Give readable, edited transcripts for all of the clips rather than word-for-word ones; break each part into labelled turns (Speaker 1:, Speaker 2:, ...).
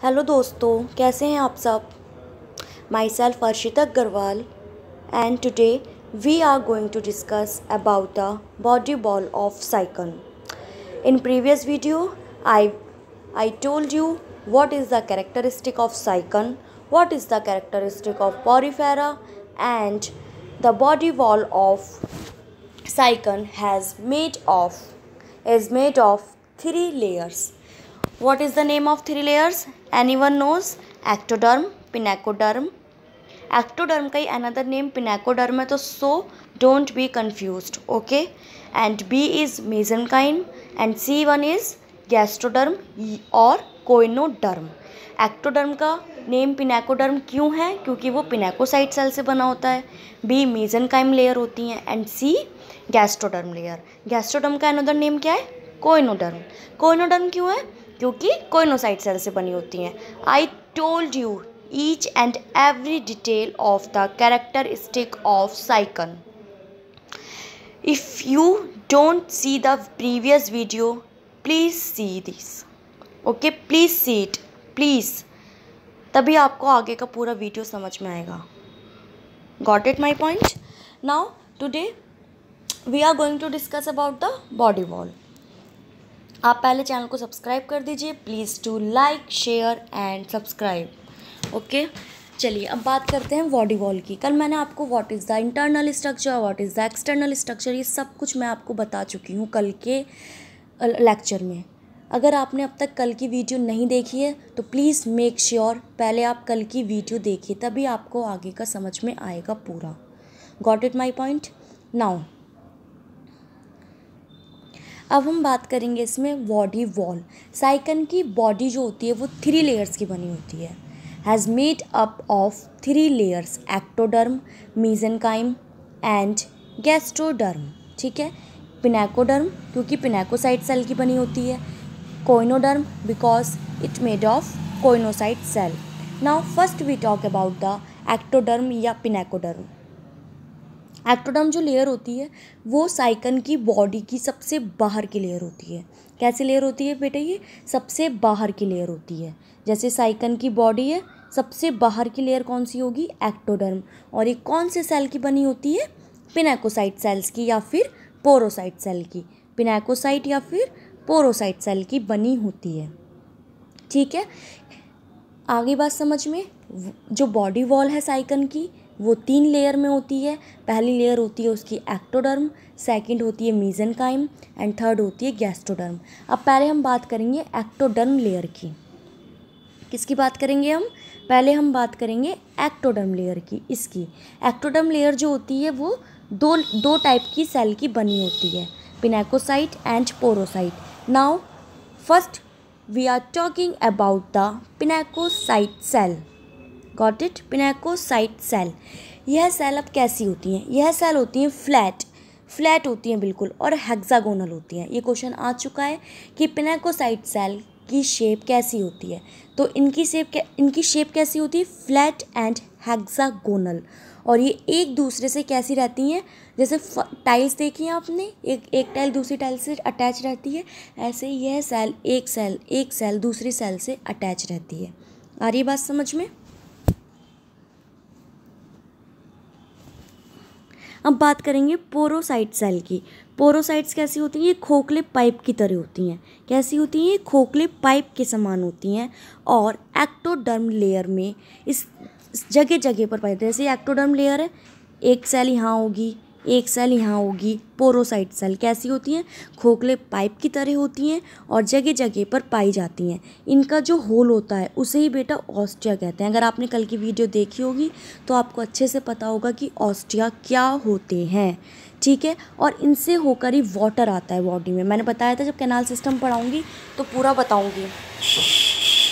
Speaker 1: Hello दोस्तों, कैसे हैं आप सब। Myself Arshita Agrawal and today we are going to discuss about the body ball of cycle. In previous video, I told you what is the characteristic of cycon, what is the characteristic of porifera, and the body wall of cycon is made of three layers. What is the name of three layers? Anyone knows? Ectoderm, pinacoderm. Ectoderm का ही another name pinacoderm है, तो so don't be confused, okay? And B is mesenchyme and C1 is gastroderm और कोइनोडर्म. Ectoderm का name पिनाकोडर्म क्यों है? क्योंकि वो पिनाकोसाइट cell से बना होता है. बी मेसेनकाइम लेयर होती हैं एंड सी गैस्ट्रोडर्म लेयर. गैस्ट्रोडर्म का अनदर नेम क्या है? कोइनोडर्म. कोइनोडर्म क्यों है? क्योंकि कोइनोसाइट सेल से बनी होती हैं. I told you each and every detail of the characteristic of cycon. If you don't see the previous video, please see this. Okay, please see it, please. तभी आपको आगे का पूरा वीडियो समझ में आएगा. Got it my point? Now today we are going to discuss about the body wall. आप पहले चैनल को सब्सक्राइब कर दीजिए. Please to like, share and subscribe. Okay, चलिए अब बात करते हैं बॉडी वॉल की. कल मैंने आपको what is the internal structure, what is the external structure, ये सब कुछ मैं आपको बता चुकी हूँ कल के लेक्चर में. अगर आपने अब तक कल की वीडियो नहीं देखी है तो प्लीज़ मेक श्योर पहले आप कल की वीडियो देखिए, तभी आपको आगे का समझ में आएगा पूरा. Got it my point. Now अब हम बात करेंगे इसमें बॉडी वॉल. साइकन की बॉडी जो होती है वो 3 लेयर्स की बनी होती है. Has made up of 3 layers, ectoderm, mesenchyme and gastroderm. ठीक है. पिनाकोडर्म क्योंकि पिनाकोसाइट सेल की बनी होती है. Choanoderm because it made of choanocyte cell. Now first we talk about the ectoderm या पिनाकोडर्म. एक्टोडर्म जो लेयर होती है वो साइकन की बॉडी की सबसे बाहर की लेयर होती है. कैसी लेयर होती है बेटा? ये सबसे बाहर की लेयर होती है. जैसे साइकन की बॉडी है, सबसे बाहर की लेयर कौन सी होगी? एक्टोडर्म. और ये कौन से सेल की बनी होती है? पिनाकोसाइट सेल्स की या फिर पोरोसाइट सेल की. पिनाकोसाइट या फिर पोरोसाइट सेल की बनी होती है. ठीक है, आगे बात समझ में. जो बॉडी वॉल है साइकन की वो 3 लेयर में होती है. पहली लेयर होती है उसकी एक्टोडर्म, सेकंड होती है मेसेनकाइम एंड थर्ड होती है गैस्ट्रोडर्म. अब पहले हम बात करेंगे एक्टोडर्म लेयर की. किसकी बात करेंगे हम? पहले हम बात करेंगे एक्टोडर्म लेयर की. इसकी एक्टोडर्म लेयर जो होती है वो दो टाइप की सेल की बनी होती है, pinacocyte and porocyte. Now first we are talking about the pinacocyte cell. Got it? Pinacocyte cell. यह सेल अब कैसी होती हैं? यह सेल होती हैं फ्लैट होती हैं बिल्कुल, और हेक्सागोनल होती हैं. ये क्वेश्चन आ चुका है कि पिनाकोसाइट सेल की शेप कैसी होती है. तो इनकी शेप कैसी होती है? Flat and hexagonal. और ये एक दूसरे से कैसी रहती हैं? जैसे टाइल्स देखी हैं आपने, एक टाइल दूसरी टाइल से अटैच रहती है, ऐसे यह सेल एक सेल दूसरी सेल से अटैच रहती है. आ रही बात समझ में? अब बात करेंगे पोरोसाइट सेल की. पोरोसाइट्स कैसी होती हैं? ये खोखले पाइप की तरह होती हैं. कैसी होती हैं? ये खोखले पाइप के समान होती हैं. और एक्टोडर्म लेयर में इस जगह जगह पर पाई, जैसे एक्टोडर्म लेयर है, एक सेल यहाँ होगी, एक सेल यहाँ होगी. पोरोसाइट सेल कैसी होती हैं? खोखले पाइप की तरह होती हैं और जगह जगह पर पाई जाती हैं. इनका जो होल होता है उसे ही बेटा ऑस्टिया कहते हैं. अगर आपने कल की वीडियो देखी होगी तो आपको अच्छे से पता होगा कि ऑस्टिया क्या होते हैं. ठीक है. और इनसे होकर ही वाटर आता है बॉडी में. मैंने बताया था जब कैनाल सिस्टम पढ़ाऊँगी तो पूरा बताऊँगी.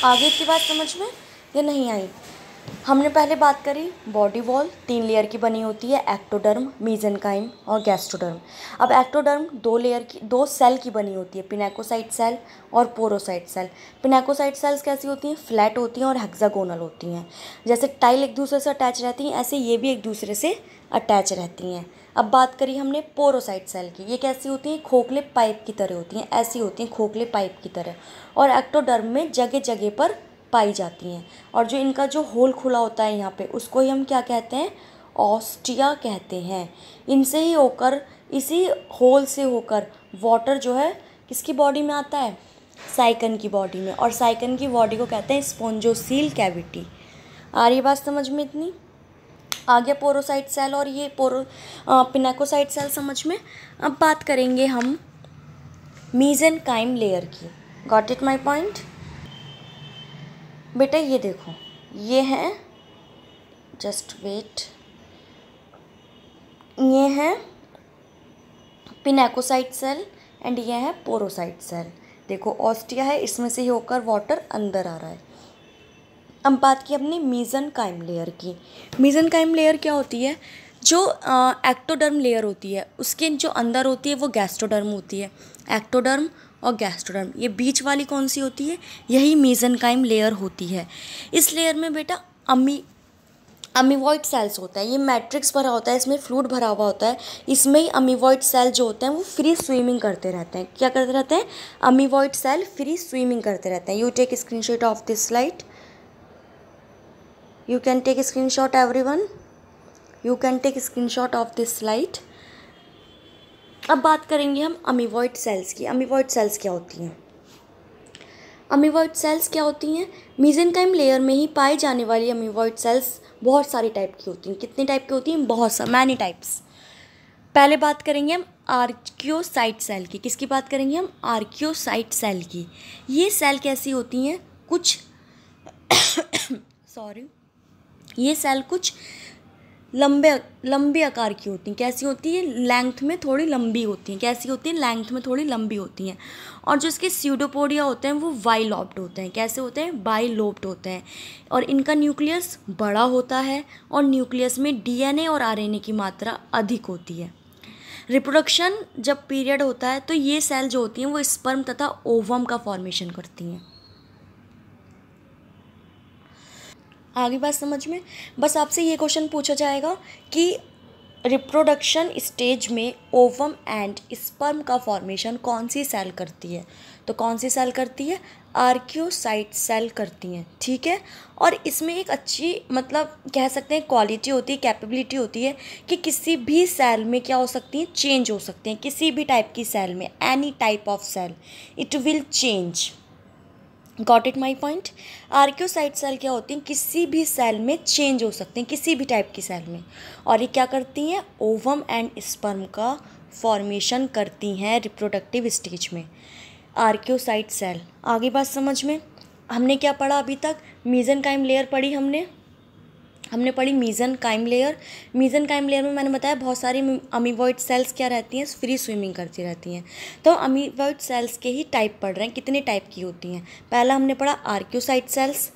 Speaker 1: आगे की बात समझ में या नहीं आई? हमने पहले बात करी बॉडी वॉल 3 लेयर की बनी होती है, एक्टोडर्म, मेसेनकाइम और गैस्ट्रोडर्म. अब एक्टोडर्म 2 सेल की बनी होती है, पिनाकोसाइट सेल और पोरोसाइट सेल. पिनाकोसाइट सेल्स कैसी होती हैं? फ्लैट होती हैं और हेक्सागोनल होती हैं. जैसे टाइल एक दूसरे से अटैच रहती हैं, ऐसे ये भी एक दूसरे से अटैच रहती हैं. अब बात करी हमने पोरोसाइट सेल की. ये कैसी होती हैं? खोखले पाइप की तरह होती हैं. ऐसी होती हैं खोखले पाइप की तरह. और एक्टोडर्म में जगह जगह पर पाई जाती हैं। और जो इनका जो होल खुला होता है यहाँ पे, उसको ही हम क्या कहते हैं, ऑस्टिया कहते हैं। इनसे ही होकर, इसी होल से होकर वाटर जो है किसकी बॉडी में आता है, साइकन की बॉडी में। और साइकन की बॉडी को कहते हैं स्पोंजोसील कैविटी। आ रही बात समझ में इतनी? आ गया पोरोसाइट सेल और ये पिनेकोसाइट सेल समझ में। अब बात करेंगे हम मीजेनकाइम लेयर की। Got it my point? बेटा ये देखो, ये है, जस्ट वेट, ये है पिनेकोसाइट सेल एंड ये है पोरोसाइट सेल। देखो ऑस्टिया है, इसमें से ही होकर वाटर अंदर आ रहा है। अब बात की अपनी मीजेनकाइम लेयर की। मीजेनकाइम लेयर क्या होती है, जो एक्टोडर्म लेयर होती है उसके जो अंदर होती है वो गैस्ट्रोडर्म होती है। एक्टोडर्म और गैस्ट्रोडर्म, ये बीच वाली कौन सी होती है, यही मीजेनकाइम लेयर होती है। इस लेयर में बेटा अमीवॉइड सेल्स होता है। ये मैट्रिक्स भरा होता है, इसमें फ्लूइड भरा हुआ होता है। इसमें ही अमीवॉइड सेल जो होते हैं वो फ्री स्विमिंग करते रहते हैं। क्या करते रहते हैं, अमीवॉइड सेल फ्री स्विमिंग करते रहते हैं। You take screenshot of this slide, you can take a screenshot everyone, you can take a screenshot of this slide। अब बात करेंगे हम अमीवॉइड सेल्स की। अमीवॉइड सेल्स क्या होती हैं, अमीवॉइड सेल्स क्या होती हैं, मीजेनकाइम लेयर में ही पाई जाने वाली अमीवॉइड सेल्स बहुत सारी टाइप की होती हैं। कितनी टाइप की होती हैं, बहुत सा, मैनी टाइप्स। पहले बात करेंगे हम आर्कियोसाइट सेल की। किसकी बात करेंगे हम, आर्कियोसाइट सेल की। ये सेल कैसी होती हैं, कुछ सॉरी, ये सेल कुछ लंबे आकार की होती हैं। कैसी होती है, लेंथ में थोड़ी लंबी होती हैं। कैसी होती हैं, लेंथ में थोड़ी लंबी होती हैं। और जो इसके स्यूडोपोडिया होते हैं वो बाइलोब्ड होते हैं। कैसे होते हैं, बाइलोब्ड होते हैं। और इनका न्यूक्लियस बड़ा होता है और न्यूक्लियस में डीएनए और आरएनए की मात्रा अधिक होती है। रिप्रोडक्शन जब पीरियड होता है तो ये सेल जो होती हैं वो स्पर्म तथा ओवम का फॉर्मेशन करती हैं। आगे बात समझ में। बस आपसे ये क्वेश्चन पूछा जाएगा कि रिप्रोडक्शन स्टेज में ओवम एंड स्पर्म का फॉर्मेशन कौन सी सेल करती है, तो कौन सी सेल करती है, आर्कियोसाइट सेल करती हैं। ठीक है। और इसमें एक अच्छी, मतलब कह सकते हैं क्वालिटी होती है, कैपेबिलिटी होती है कि किसी भी सेल में क्या हो सकती है, चेंज हो सकते हैं। किसी भी टाइप की सेल में, any type of cell, it will change. Got it my point. Archaeocyte cell क्या होती हैं, किसी भी सेल में चेंज हो सकते हैं, किसी भी टाइप की सेल में। और ये क्या करती हैं, ओवम एंड स्पर्म का फॉर्मेशन करती हैं रिप्रोडक्टिव स्टेज में, आर्कियोसाइट सेल। आगे बात समझ में। हमने क्या पढ़ा अभी तक, मीजेनकाइम लेयर पढ़ी हमने पढ़ी मीजेनकाइम लेयर। मीजेनकाइम लेयर में मैंने बताया बहुत सारी अमीवॉइड सेल्स क्या रहती हैं, फ्री स्विमिंग करती रहती हैं। तो अमीवॉइड सेल्स के ही टाइप पढ़ रहे हैं, कितने टाइप की होती हैं। पहला हमने पढ़ा आर्कियोसाइट सेल्स।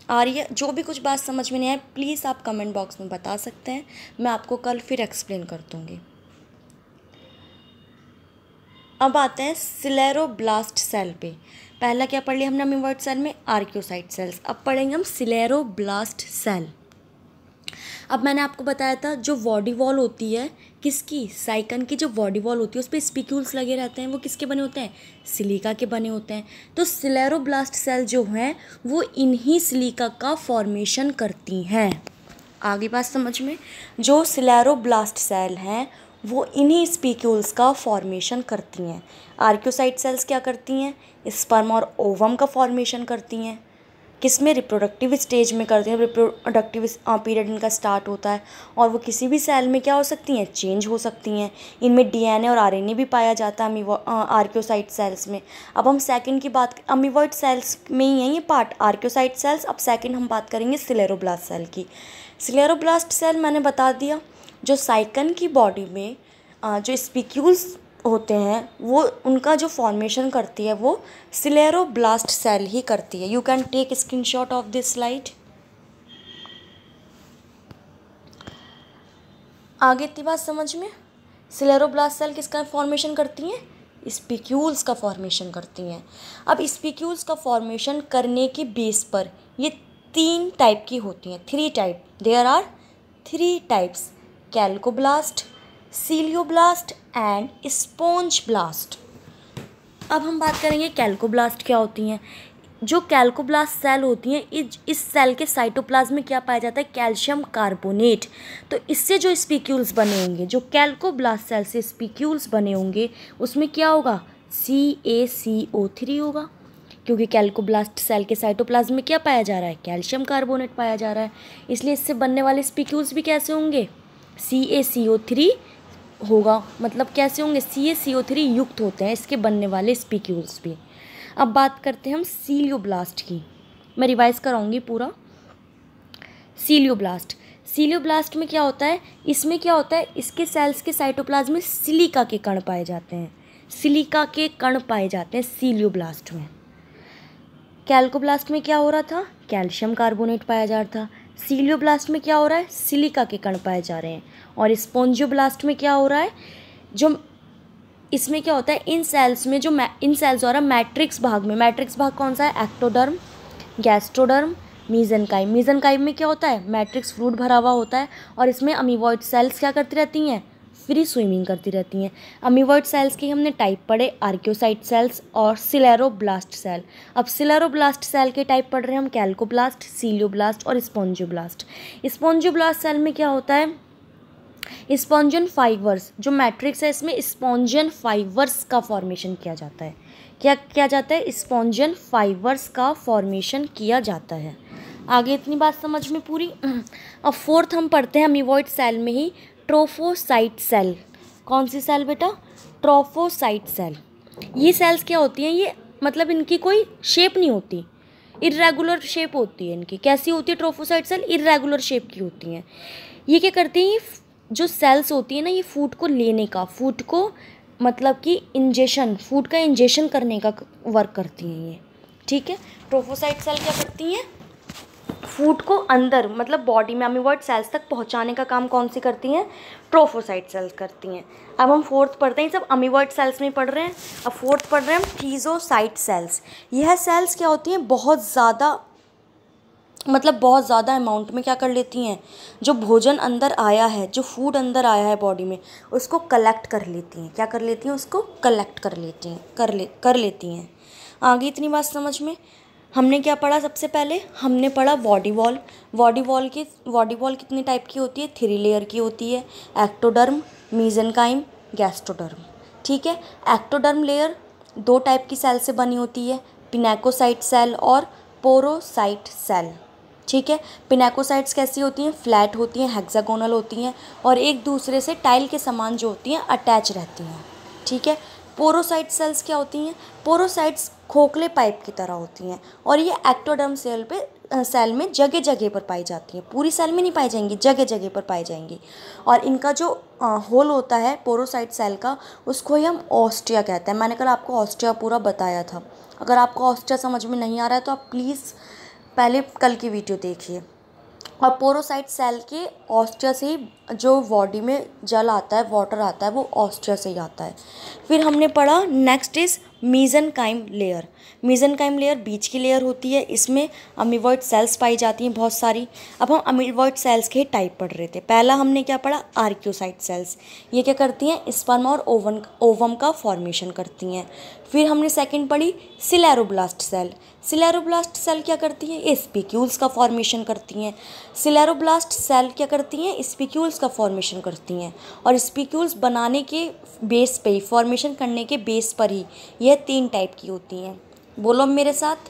Speaker 1: आ रही है, जो भी कुछ बात समझ में नहीं आए प्लीज़ आप कमेंट बॉक्स में बता सकते हैं, मैं आपको कल फिर एक्सप्लेन कर दूँगी। अब आते हैं सिलेरोब्लास्ट सेल पे। पहला क्या पढ़ लिया हमने अमीवॉइड सेल में, आर्कियोसाइट सेल्स। अब पढ़ेंगे हम सिलेरोब्लास्ट सेल। अब मैंने आपको बताया था जो बॉडी वॉल होती है किसकी, साइकन की जो बॉडी वॉल होती है उस पर स्पिक्यूल्स लगे रहते हैं, वो किसके बने होते हैं, सिलिका के बने होते हैं। तो सिलेरोब्लास्ट सेल जो हैं वो इन्हीं सिलिका का फॉर्मेशन करती हैं। आगे बात समझ में। जो सिलेरोब्लास्ट सेल हैं वो इन्हीं स्पिक्यूल्स का फॉर्मेशन करती हैं। आर्कियोसाइट सेल्स क्या करती हैं, स्पर्म और ओवम का फॉर्मेशन करती हैं। किस में, रिप्रोडक्टिव स्टेज में करती हैं। रिप्रोडक्टिव पीरियड इनका स्टार्ट होता है और वो किसी भी सेल में क्या हो सकती हैं, चेंज हो सकती हैं। इनमें डीएनए और आरएनए भी पाया जाता है आर्कियोसाइट सेल्स में। अब हम सेकंड की बात, अमीवॉइड सेल्स में ही है ये पार्ट, आर्कियोसाइट सेल्स। अब सेकंड हम बात करेंगे सिलेरोब्लास्ट सेल की। सिलेरोब्लास्ट सेल मैंने बता दिया, जो साइकन की बॉडी में जो स्पिक्यूल्स होते हैं वो उनका जो फॉर्मेशन करती है वो सिलेरोब्लास्ट सेल ही करती है। You can take screenshot of this slide. आगे इतनी बात समझ में। सिलेरोब्लास्ट सेल किसका फॉर्मेशन करती हैं, स्पिक्यूल्स का फॉर्मेशन करती हैं। अब स्पिक्यूल्स का फॉर्मेशन करने के बेस पर ये 3 टाइप की होती हैं, 3 type, there are 3 types, calcoblast, scleroblast and sponge blast. अब हम बात करेंगे कैल्कोब्लास्ट क्या होती हैं। जो कैल्कोब्लास्ट सेल होती हैं, इस सेल के साइटोप्लाज्म में क्या पाया जाता है, कैल्शियम कार्बोनेट। तो इससे जो स्पीक्यूल्स बने होंगे, जो कैल्कोब्लास्ट सेल से स्पीक्यूल्स बने होंगे, उसमें क्या होगा, CaCO3 होगा, क्योंकि कैल्कोब्लास्ट सेल के साइटोप्लाज्म में क्या पाया जा रहा है, कैल्शियम कार्बोनेट पाया जा रहा है। इसलिए इससे बनने वाले स्पीक्यूल्स भी कैसे होंगे, CaCO3 होगा। मतलब कैसे होंगे, CaCO3 युक्त होते हैं इसके बनने वाले स्पीक्यूल्स भी। अब बात करते हैं हम सीलियोब्लास्ट की। मैं रिवाइज कराऊंगी पूरा। सीलियोब्लास्ट में क्या होता है, इसमें क्या होता है, इसके सेल्स के साइटोप्लाज्म में सिलिका के कण पाए जाते हैं, सिलिका के कण पाए जाते हैं सीलियोब्लास्ट में। कैल्कोब्लास्ट में क्या हो रहा था, कैल्शियम कार्बोनेट पाया जा रहा था। सीलियोब्लास्ट में क्या हो रहा है, सिलिका के कण पाए जा रहे हैं। और स्पोंजियोब्लास्ट में क्या हो रहा है, जो इसमें क्या होता है, इन सेल्स में जो इन सेल्स द्वारा मैट्रिक्स भाग में, मैट्रिक्स भाग कौन सा है, एक्टोडर्म, गैस्ट्रोडर्म, मीजेनकाइम। मीजेनकाइम में क्या होता है, मैट्रिक्स फ्लूइड भरा हुआ होता है और इसमें अमीबॉइड सेल्स क्या करती रहती हैं, फ्री स्विमिंग करती रहती हैं। अमीबॉइड सेल्स के हमने टाइप पढ़े, आर्कियोसाइट सेल्स और सिलेरोब्लास्ट सेल। अब सिलेरोब्लास्ट सेल के टाइप पढ़ रहे हैं हम, कैल्कोब्लास्ट, सीलियोब्लास्ट और स्पोंजियोब्लास्ट। स्पोंजियोब्लास्ट सेल में क्या होता है, स्पॉन्जियन फाइबर्स, जो मैट्रिक्स है इसमें स्पॉन्जियन फाइबर्स का फॉर्मेशन किया जाता है। क्या किया जाता है, स्पॉन्जियन फाइबर्स का फॉर्मेशन किया जाता है। आगे इतनी बात समझ में पूरी। अब फोर्थ हम पढ़ते हैं अमीबॉइड सेल में ही ट्रोफोसाइट सेल। कौन सी सेल बेटा, ट्रोफोसाइट सेल। ये सेल्स क्या होती हैं, ये मतलब इनकी कोई शेप नहीं होती, इर्रेगुलर शेप होती है इनकी। कैसी होती है ट्रोफोसाइट सेल, इर्रेगुलर शेप की होती हैं। ये क्या करती हैं, जो सेल्स होती है ना, ये फूड को लेने का, फूड को मतलब कि इंजेशन, फूड का इंजेशन करने का वर्क करती हैं ये, ठीक है। ट्रोफोसाइट सेल क्या करती हैं, फूड को अंदर मतलब बॉडी में अमीबॉइड सेल्स तक पहुंचाने का काम कौन सी करती हैं, ट्रोफोसाइट सेल्स करती हैं। अब हम फोर्थ पढ़ते हैं, सब अमीबॉइड सेल्स में ही पढ़ रहे हैं। अब फोर्थ पढ़ रहे हैं हम थीजोसाइट सेल्स। यह सेल्स क्या होती हैं, बहुत ज़्यादा मतलब बहुत ज़्यादा अमाउंट में क्या कर लेती हैं, जो भोजन अंदर आया है, जो फूड अंदर आया है बॉडी में, उसको कलेक्ट कर लेती हैं। क्या कर लेती हैं, उसको कलेक्ट कर लेती हैं, कर लेती हैं। आगे इतनी बात समझ में। हमने क्या पढ़ा, सबसे पहले हमने पढ़ा बॉडी वॉल। बॉडी वॉल कितने टाइप की होती है, 3 लेयर की होती है, एक्टोडर्म, मीजेनकाइम, गैस्ट्रोडर्म, ठीक है। एक्टोडर्म लेयर 2 टाइप की सेल से बनी होती है, पिनेकोसाइट सेल और पोरोसाइट सेल, ठीक है। पिनेकोसाइट्स कैसी होती हैं, फ्लैट होती हैं, हेक्सागोनल होती हैं और एक दूसरे से टाइल के समान जो होती हैं अटैच रहती हैं, ठीक है। पोरोसाइट सेल्स क्या होती हैं, पोरोसाइट्स खोखले पाइप की तरह होती हैं और ये एक्टोडर्म सेल में जगह जगह पर पाई जाती हैं, पूरी सेल में नहीं पाई जाएंगी, जगह जगह पर पाई जाएंगी। और इनका जो होल होता है पोरोसाइट सेल का, उसको ही हम ऑस्टिया कहते हैं। मैंने कल आपको ऑस्टिया पूरा बताया था। अगर आपको ऑस्टिया समझ में नहीं आ रहा है तो आप प्लीज़ पहले कल की वीडियो देखिए। और पोरोसाइट सेल के ऑस्टिया से ही जो बॉडी में जल आता है, वाटर आता है, वो ऑस्टिया से ही आता है। फिर हमने पढ़ा नेक्स्ट इज़ मीजेनकाइम लेयर। मीजेनकाइम लेयर बीच की लेयर होती है, इसमें अमीबॉइड सेल्स पाई जाती हैं बहुत सारी। अब हम अमीबॉइड सेल्स के टाइप पढ़ रहे थे। पहला हमने क्या पढ़ा, आर्कियोसाइट सेल्स। ये क्या करती हैं, स्पर्म और ओवम का फॉर्मेशन करती हैं। फिर हमने सेकंड पढ़ी सिलेरोब्लास्ट सेल। सिलेरोब्लास्ट सेल क्या करती हैं, स्पीक्यूल्स का फॉर्मेशन करती हैं। सिलेरोब्लास्ट सेल क्या करती हैं, स्पीक्यूल्स का फॉर्मेशन करती हैं और स्पीक्यूल्स बनाने के बेस पे ही, फॉर्मेशन करने के बेस पर ही यह 3 टाइप की होती हैं। बोलो मेरे साथ,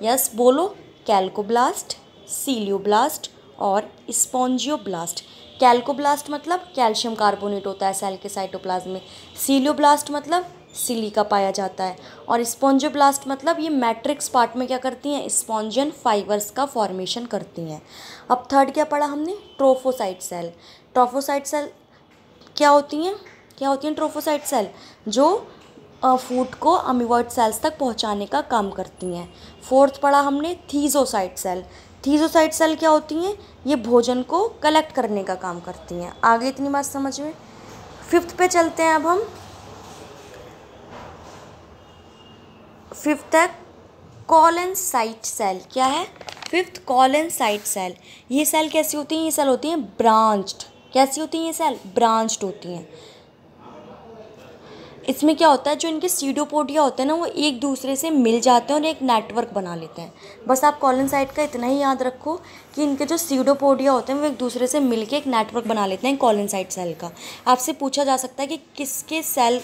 Speaker 1: यस बोलो, कैल्कोब्लास्ट, सीलियोब्लास्ट और स्पोंजियोब्लास्ट। कैल्कोब्लास्ट मतलब कैल्शियम कार्बोनेट होता है सेल के साइटोप्लाज्म में, सीलियोब्लास्ट मतलब सिलिका पाया जाता है और स्पोंजियोब्लास्ट मतलब ये मैट्रिक्स पार्ट में क्या करती हैं, स्पॉन्जियन फाइबर्स का फॉर्मेशन करती हैं। अब थर्ड क्या पढ़ा हमने, ट्रोफोसाइट सेल। ट्रोफोसाइट सेल क्या होती हैं, ट्रोफोसाइट सेल जो फूड को अमीबॉइड सेल्स तक पहुंचाने का काम करती हैं। फोर्थ पढ़ा हमने थीजोसाइट सेल। थीजोसाइट सेल क्या होती हैं, ये भोजन को कलेक्ट करने का काम करती हैं। आगे इतनी बात समझ में। फिफ्थ पे चलते हैं अब हम। फिफ्थ है कॉलेनसाइट सेल। क्या है, फिफ्थ कॉलेनसाइट सेल। ये सेल कैसी होती हैं, ये सेल होती हैं ब्रांच्ड। कैसी होती हैं ये सेल, ब्रांच्ड होती हैं। इसमें क्या होता है, जो इनके सीडोपोडिया होते हैं ना वो एक दूसरे से मिल जाते हैं और एक नेटवर्क बना लेते हैं। बस आप कॉलोनसाइट का इतना ही याद रखो कि इनके जो सीडोपोडिया होते हैं वो एक दूसरे से मिलके एक नेटवर्क बना लेते हैं कॉलोनसाइट सेल का। आपसे पूछा जा सकता है कि किसके सेल,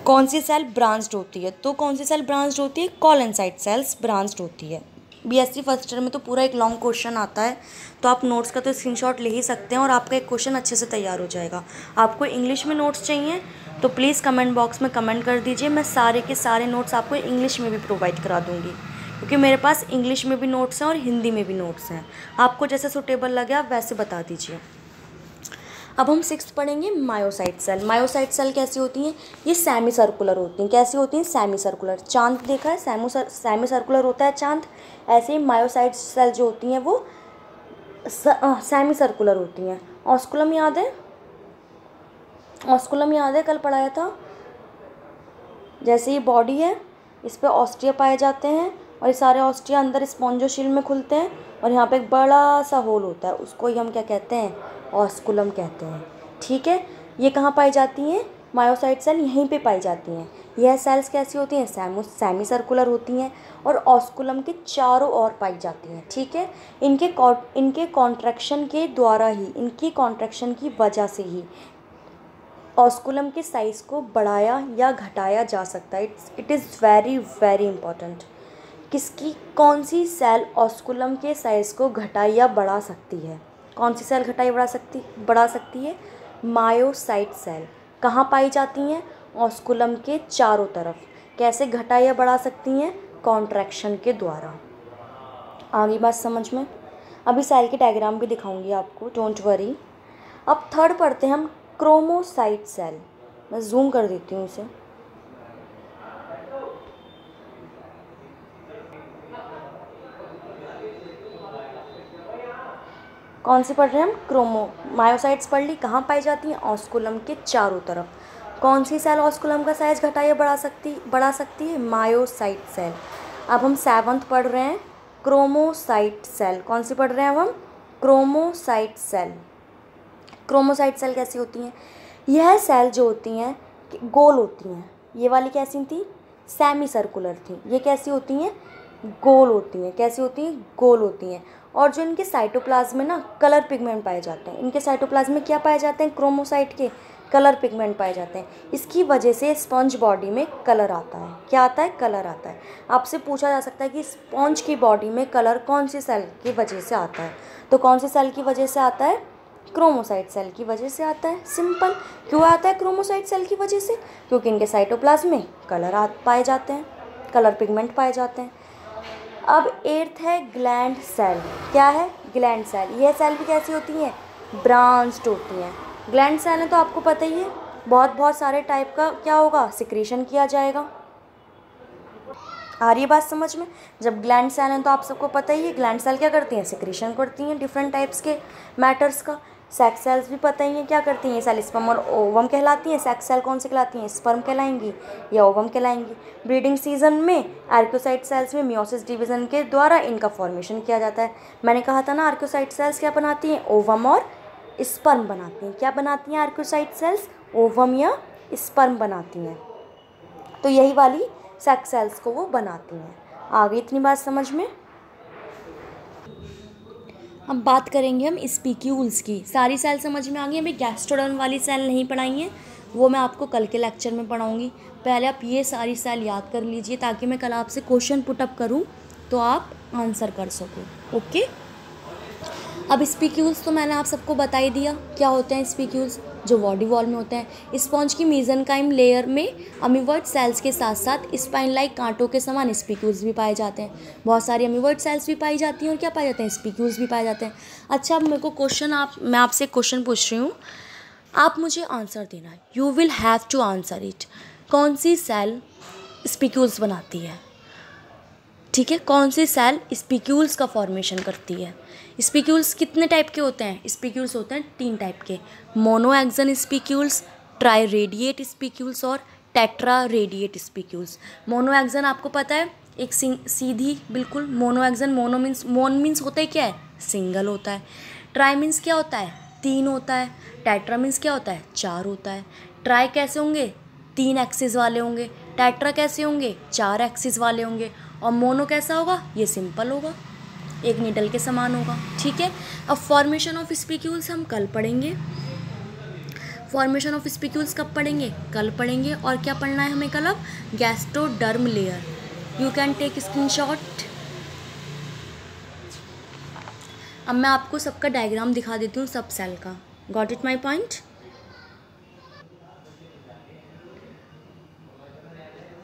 Speaker 1: कौन सी सेल ब्रांच्ड होती है, तो कौन सी सेल ब्रांच्ड होती है, कॉलोनसाइट सेल्स ब्रांच्ड होती है। बीएससी फर्स्ट ईयर में तो पूरा एक लॉन्ग क्वेश्चन आता है, तो आप नोट्स का तो स्क्रीनशॉट ले ही सकते हैं और आपका एक क्वेश्चन अच्छे से तैयार हो जाएगा। आपको इंग्लिश में नोट्स चाहिए तो प्लीज़ कमेंट बॉक्स में कमेंट कर दीजिए, मैं सारे के सारे नोट्स आपको इंग्लिश में भी प्रोवाइड करा दूँगी, क्योंकि मेरे पास इंग्लिश में भी नोट्स हैं और हिंदी में भी नोट्स हैं। आपको जैसे सूटेबल लगे आप वैसे बता दीजिए। अब हम 6th पढ़ेंगे मायोसाइट सेल। मायोसाइट सेल कैसी होती हैं, ये सेमी सर्कुलर होती हैं। कैसी होती हैं, सेमी सर्कुलर। चांद देखा है, सेमी सर्कुलर होता है चांद, ऐसे ही मायोसाइट सेल जो होती हैं वो सेमी सर्कुलर होती हैं। ऑस्कुलम याद है, ऑस्कुलम याद है, कल पढ़ाया था। जैसे ये बॉडी है, इस पर ऑस्ट्रिया पाए जाते हैं और ये सारे ऑस्ट्रिया अंदर स्पॉन्जोशील में खुलते हैं और यहाँ पे एक बड़ा सा होल होता है, उसको ही हम क्या कहते हैं, ऑस्कुलम कहते हैं। ठीक है, ये कहाँ पाई जाती हैं, मायोसाइट सेल यहीं पे पाई जाती हैं। यह सेल्स कैसी होती हैं, सेमी सर्कुलर होती हैं और ऑस्कुलम के चारों ओर पाई जाती हैं। ठीक है, इनके कॉन्ट्रैक्शन के द्वारा ही, इनकी कॉन्ट्रैक्शन की वजह से ही ऑस्कुलम के साइज़ को बढ़ाया या घटाया जा सकता है। It is very very important. किसकी, कौन सी सेल ऑस्कुलम के साइज़ को घटा या बढ़ा सकती है, कौन सी सेल घटाई बढ़ा सकती है, मायोसाइट सेल। कहाँ पाई जाती हैं, ऑस्कुलम के चारों तरफ। कैसे घटा या बढ़ा सकती हैं, कॉन्ट्रैक्शन के द्वारा। आगे बात समझ में। अभी सेल के डायग्राम भी दिखाऊंगी आपको, डोंट वरी। अब 3rd पढ़ते हैं हम, क्रोमोसाइट सेल। मैं जूम कर देती हूँ इसे। कौन सी पढ़ रहे हैं हम, मायोसाइट्स पढ़ ली, कहाँ पाई जाती हैं, ऑस्कुलम के चारों तरफ। कौन सी सेल ऑस्कुलम का साइज घटा या बढ़ा सकती है, मायोसाइट सेल। अब हम 7th पढ़ रहे हैं, क्रोमोसाइट सेल। कौन सी पढ़ रहे हैं अब हम, क्रोमोसाइट सेल। क्रोमोसाइट सेल कैसी होती हैं, यह सेल जो होती हैं गोल होती हैं। ये वाली कैसी थी, सेमी सर्कुलर थी। ये कैसी होती हैं, गोल होती हैं। कैसी होती हैं, गोल होती हैं। और जो इनके साइटोप्लाज्म में ना कलर पिगमेंट पाए जाते हैं, इनके साइटोप्लाज्म में क्या पाए जाते हैं, क्रोमोसाइट के कलर पिगमेंट पाए जाते हैं। इसकी वजह से स्पंज बॉडी में कलर आता है। क्या आता है, कलर आता है। आपसे पूछा जा सकता है कि स्पंज की बॉडी में कलर कौन सी सेल की वजह से आता है, तो कौन सी सेल की वजह से आता है, क्रोमोसाइट सेल की वजह से आता है। सिंपल। क्यों आता है क्रोमोसाइट सेल की वजह से, क्योंकि इनके साइटोप्लाज्म में कलर पाए जाते हैं, कलर पिगमेंट पाए जाते हैं। अब 8th है ग्लैंड सेल। क्या है, ग्लैंड सेल। यह सेल भी कैसी होती हैं, ब्रांच्ड होती हैं। ग्लैंड सेल है तो आपको पता ही है, बहुत सारे टाइप का क्या होगा, सिक्रीशन किया जाएगा। आ रही है बात समझ में। जब ग्लैंड सेल है तो आप सबको पता ही है, ग्लैंड सेल क्या करती हैं, सिक्रीशन करती हैं डिफरेंट टाइप्स के मैटर्स का। सेक्स सेल्स भी पता ही है क्या करती हैं, सेल स्पर्म और ओवम कहलाती हैं। सेक्स सेल कौन सी कहलाती हैं, स्पर्म कहलाएंगी या ओवम कहलाएंगी। ब्रीडिंग सीजन में आर्कियोसाइट सेल्स में मियोसिस डिवीजन के द्वारा इनका फॉर्मेशन किया जाता है। मैंने कहा था ना, आर्कियोसाइट सेल्स क्या बनाती हैं, ओवम और स्पर्म बनाती हैं। क्या बनाती हैं आर्कियोसाइट सेल्स, ओवम या स्पर्म बनाती हैं। तो यही वाली सेक्स सेल्स को वो बनाती हैं। आ गई इतनी बात समझ में। अब बात करेंगे हम स्पीक्यूल्स की। सारी सेल समझ में आ गई। अभी गैस्ट्रोडर्म वाली सेल नहीं पढ़ाई है, वो मैं आपको कल के लेक्चर में पढ़ाऊँगी। पहले आप ये सारी सेल याद कर लीजिए, ताकि मैं कल आपसे क्वेश्चन पुटअप करूँ तो आप आंसर कर सको। ओके। अब स्पीक्यूल्स तो मैंने आप सबको बता ही दिया क्या होते हैं स्पीक्यूल्स, जो बॉडी वॉल में होते हैं। स्पॉन्ज की मेसेनकाइम लेयर में अमीवर्ट सेल्स के साथ साथ स्पाइन लाइक कांटों के समान स्पीक्यूल्स भी पाए जाते हैं। बहुत सारी अमीवर्ट सेल्स भी पाई जाती हैं और क्या पाए जाते हैं, स्पीक्यूल्स भी पाए जाते हैं। अच्छा, अब मेरे को मैं आपसे क्वेश्चन पूछ रही हूँ, आप मुझे आंसर देना है। You will have to answer it. कौन सी सेल स्पीक्यूल्स बनाती है, ठीक है, कौन सी सेल स्पीक्यूल्स का फॉर्मेशन करती है। स्पीक्यूल्स कितने टाइप के होते हैं, स्पीक्यूल्स होते हैं 3 टाइप के, मोनोएक्सन स्पीक्यूल्स, ट्राई रेडिएट स्पीक्यूल्स और टेट्रा रेडिएट स्पीक्यूल्स। मोनोएक्सन आपको पता है, एक सीधी बिल्कुल मोनोएक्सन। मोन मीन्स होता है क्या है, सिंगल होता है। ट्राई मीन्स क्या होता है, 3 होता है। टेट्रा मीन्स क्या होता है, 4 होता है। ट्राई कैसे होंगे, 3 एक्सिस वाले होंगे, टेट्रा कैसे होंगे 4 एक्सिस वाले होंगे, और मोनो कैसा होगा, ये सिंपल होगा, एक नीडल के समान होगा। ठीक है, अब फॉर्मेशन ऑफ स्पिक्यूल्स हम कल पढ़ेंगे। फॉर्मेशन ऑफ स्पिक्यूल्स कब पढ़ेंगे, कल पढ़ेंगे। और क्या पढ़ना है हमें कल, अब gastroderm layer. You can take screenshot. अब मैं आपको सबका डायग्राम दिखा देती हूँ सब सेल का। Got it my point.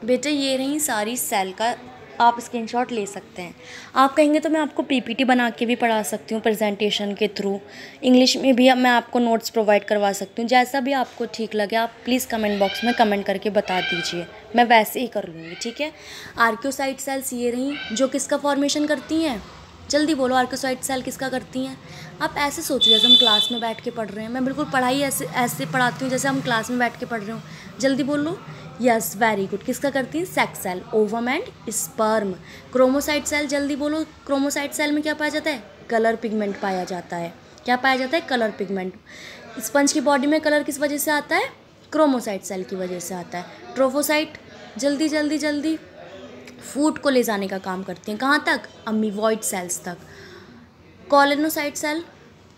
Speaker 1: बेटा ये रही सारी सेल का, आप स्क्रीनशॉट ले सकते हैं। आप कहेंगे तो मैं आपको पीपीटी बना के भी पढ़ा सकती हूँ प्रेजेंटेशन के थ्रू, इंग्लिश में भी मैं आपको नोट्स प्रोवाइड करवा सकती हूँ। जैसा भी आपको ठीक लगे आप प्लीज़ कमेंट बॉक्स में कमेंट करके बता दीजिए, मैं वैसे ही कर लूँगी। ठीक है, आर्कियोसाइट सेल्स ये रही जो किसका फॉर्मेशन करती हैं, जल्दी बोलो, आर्कियोसाइट सेल किसका करती हैं। आप ऐसे सोचो जैसे हम क्लास में बैठ के पढ़ रहे हैं, मैं बिल्कुल पढ़ाई ऐसे पढ़ाती हूँ जैसे हम क्लास में बैठ के पढ़ रहे हो। जल्दी बोलो। Yes, very good. किसका करती है, sex cell, ovum and sperm. Chromocyte cell, जल्दी बोलो। क्रोमोसाइट सेल में क्या पाया जाता है, कलर पिगमेंट पाया जाता है। क्या पाया जाता है, कलर पिगमेंट। स्पंज की बॉडी में कलर किस वजह से आता है, क्रोमोसाइट सेल की वजह से आता है। ट्रोफोसाइट, जल्दी जल्दी जल्दी, फूड को ले जाने का काम करती हैं, कहाँ तक, अमीवॉइड सेल्स तक। कॉलोनोसाइट सेल,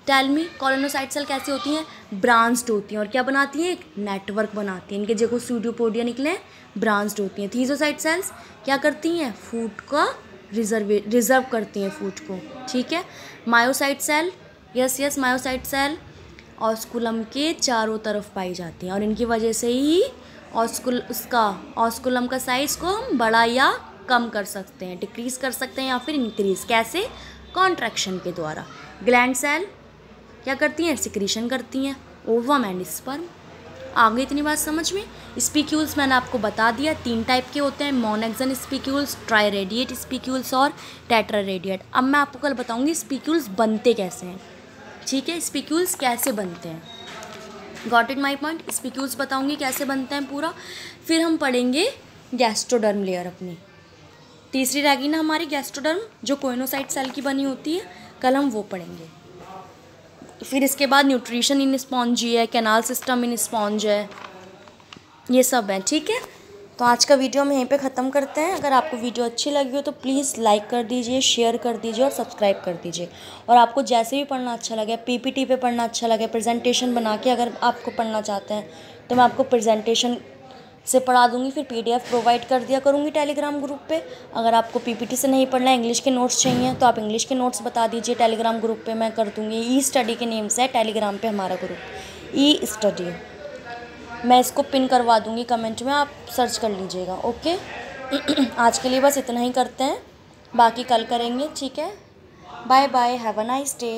Speaker 1: टेल मी, कॉलोनोसाइट सेल कैसी होती हैं, ब्रांच्ड होती हैं, और क्या बनाती हैं, एक नेटवर्क बनाती हैं। इनके जो सूडोपोडिया निकले ब्रांच्ड होती हैं। थीसोसाइट सेल्स क्या करती हैं, फूड का रिजर्व करती हैं फूड को। ठीक है, myocyte cell, yes myocyte cell osculum के चारों तरफ पाई जाती हैं, और इनकी वजह से ही ऑस्कुलम का साइज को हम बड़ा या कम कर सकते हैं, डिक्रीज कर सकते हैं या फिर इंक्रीज, कैसे, कॉन्ट्रैक्शन के द्वारा। ग्लैंड सेल क्या करती हैं, सिक्रीशन करती हैं, ओवम एंड स्पर्म। आगे इतनी बात समझ में। स्पिक्यूल्स मैंने आपको बता दिया 3 टाइप के होते हैं, मोनोक्सियल स्पिक्यूल्स, ट्राइरेडिएट स्पिक्यूल्स और टेट्रारेडिएट। अब मैं आपको कल बताऊंगी स्पिक्यूल्स बनते कैसे हैं। ठीक है, स्पिक्यूल्स कैसे बनते हैं, got it my point. Spicules बताऊंगी कैसे बनते हैं पूरा, फिर हम पढ़ेंगे गैस्ट्रोडर्म लेयर। अपनी तीसरी रहेगी ना हमारी गैस्ट्रोडर्म, जो कोइनोसाइट सेल की बनी होती है, कल हम वो पढ़ेंगे। फिर इसके बाद न्यूट्रिशन इन स्पॉन्जी है, कैनाल सिस्टम इन स्पॉन्ज है, ये सब है। ठीक है, तो आज का वीडियो हम यहीं पे ख़त्म करते हैं। अगर आपको वीडियो अच्छी लगी हो तो प्लीज़ लाइक कर दीजिए, शेयर कर दीजिए और सब्सक्राइब कर दीजिए। और आपको जैसे भी पढ़ना अच्छा लगे, पीपीटी पे पढ़ना अच्छा लगे, प्रेजेंटेशन बना के अगर आपको पढ़ना चाहते हैं तो मैं आपको प्रेजेंटेशन से पढ़ा दूंगी, फिर पीडीएफ प्रोवाइड कर दिया करूँगी टेलीग्राम ग्रुप पे। अगर आपको पीपीटी से नहीं पढ़ना है, इंग्लिश के नोट्स चाहिए तो आप इंग्लिश के नोट्स बता दीजिए टेलीग्राम ग्रुप पे, मैं कर दूँगी। ई स्टडी के नेम से है टेलीग्राम पे हमारा ग्रुप, ई स्टडी। मैं इसको पिन करवा दूँगी कमेंट में, आप सर्च कर लीजिएगा। ओके आज के लिए बस इतना ही करते हैं, बाकी कल करेंगे। ठीक है, bye bye, have a nice day.